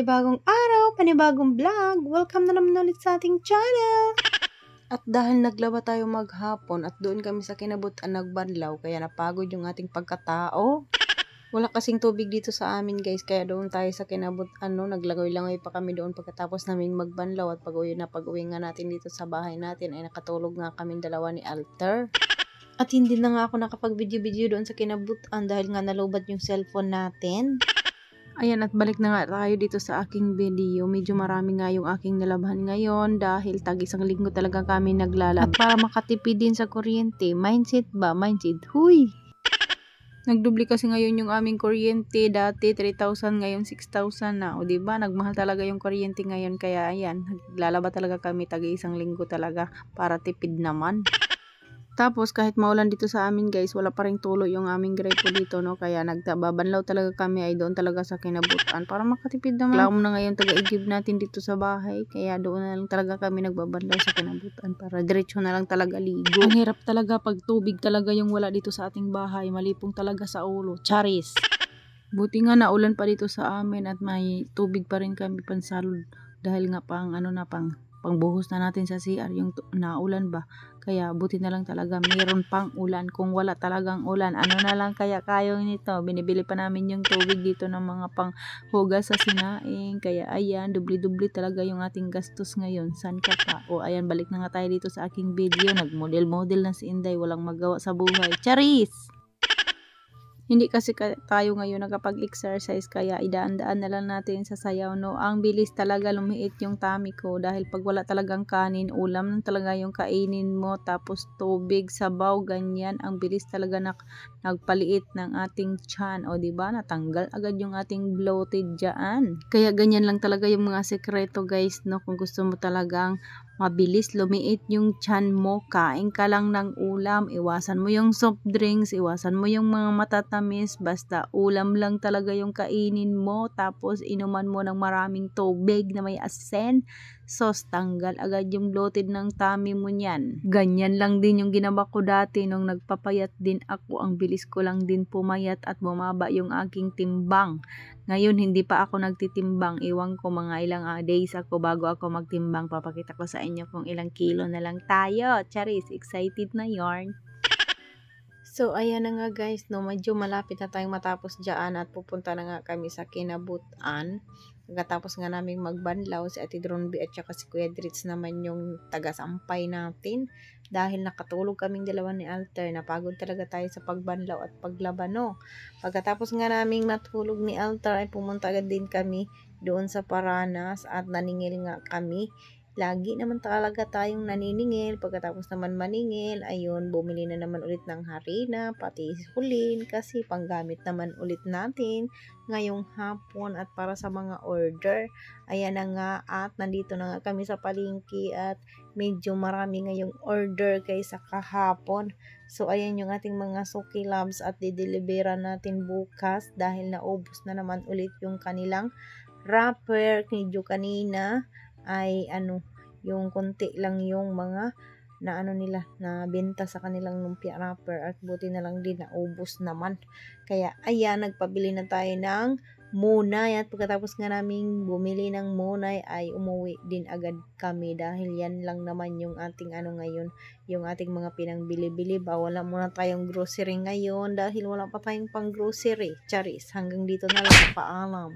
panibagong araw, panibagong vlog. Welcome na naman ulit sa ating channel. At dahil naglaba tayo maghapon at doon kami sa kinabutan nagbanlaw, kaya napagod yung ating pagkatao. Wala kasing tubig dito sa amin guys, kaya doon tayo sa kinabutan, naglangoy-langoy pa kami doon pagkatapos namin magbanlaw. At pag-uwi nga natin dito sa bahay natin ay nakatulog nga kami dalawa ni Alter. At hindi na nga ako nakapag-video doon sa kinabutan dahil nga nalobat yung cellphone natin. Ayan, at balik na nga tayo dito sa aking video. Medyo marami nga yung aking nalabahan ngayon dahil tag-isang linggo talaga kami naglalaba. At para makatipid din sa kuryente, mindset ba? Mindset, huy! Nagdubli kasi ngayon yung aming kuryente. Dati 3,000, ngayon 6,000 na. O diba, nagmahal talaga yung kuryente ngayon. Kaya ayan, naglalaba talaga kami tag-isang linggo talaga para tipid naman. Tapos kahit maulan dito sa amin guys, wala pa ring tulo yung aming gripo dito, no? Kaya nagtababanlaw talaga kami ay doon talaga sa kinabutan para makatipid naman. Reklamo na ngayon taga-igib natin dito sa bahay, kaya doon na lang talaga kami nagbabanlaw sa kinabutan para diretso na lang talaga ligo. Ang hirap talaga pag tubig talaga yung wala dito sa ating bahay, malipong talaga sa ulo. Charis! Buti nga naulan pa dito sa amin at may tubig pa rin kami pansalod dahil nga pangbuhos na natin sa CR yung naulan ba. Kaya buti na lang talaga mayroon pang ulan. Kung wala talagang ulan, ano na lang kaya kayo nito. Binibili pa namin yung tubig dito ng mga panghugas sa sinaing. Kaya ayan, dubli-dubli talaga yung ating gastos ngayon. San ka pa? O ayan, balik na nga tayo dito sa aking video. Nagmodel-model na si Inday, walang magawa sa buhay. Charis! Hindi kasi tayo ngayon nakapag-exercise, kaya idaan-daan na lang natin sa sayaw, no? Ang bilis talaga lumiit yung tummy ko dahil pag wala talagang kanin, ulam lang talaga yung kainin mo, tapos tubig, sabaw, ganyan. Ang bilis talaga nagpaliit ng ating tiyan. O diba, natanggal agad yung ating bloated dyan. Kaya ganyan lang talaga yung mga sekreto guys, no? Kung gusto mo talagang mabilis lumiit yung tiyan mo, kain ka lang ng ulam, iwasan mo yung soft drinks, iwasan mo yung mga matatamis, basta ulam lang talaga yung kainin mo, tapos inuman mo ng maraming tubig na may asin, sos, tanggal agad yung bloated ng tummy mo niyan. Ganyan lang din yung ginawa ko dati nung nagpapayat din ako, ang bilis ko lang din pumayat at bumaba yung aking timbang. Ngayon, hindi pa ako nagtitimbang. Iwan ko mga ilang days ako bago ako magtimbang. Papakita ko sa inyo kung ilang kilo na lang tayo. Charis, excited na yarn. So, ayan na nga guys, no, medyo malapit na tayong matapos dyan at pupunta na nga kami sa kinabutan. Pagkatapos nga namin magbanlaw, si Ate Dronby at saka si Kuya Dritz naman yung taga-sampay natin. Dahil nakatulog kaming dalawa ni Alter, napagod talaga tayo sa pagbanlaw at paglaban, no. Pagkatapos nga naming matulog ni Alter ay pumunta agad din kami doon sa Paranas at naningil nga kami. Lagi naman talaga tayong naniningil. Pagkatapos naman maningil, ayun, bumili na naman ulit ng harina, pati hulin, kasi panggamit naman ulit natin ngayong hapon at para sa mga order. Ayan na nga, at nandito na nga kami sa palengke at medyo marami ngayong order kaysa kahapon. So, ayan yung ating mga suki labs at didelibera natin bukas dahil naubos na naman ulit yung kanilang wrapper. Medyo kanina ay yung konti lang yung mga na benta sa kanilang lumpia wrapper at buti na lang din naubos naman. Kaya ayan, nagpabili na tayo ng munay at pagkatapos nga naming bumili ng munay ay umuwi din agad kami dahil yan lang naman yung ating ngayon, yung ating mga pinangbili-bili ba. Wala muna tayong grocery ngayon dahil wala pa tayong pang grocery. Charis, hanggang dito na lang, paalam.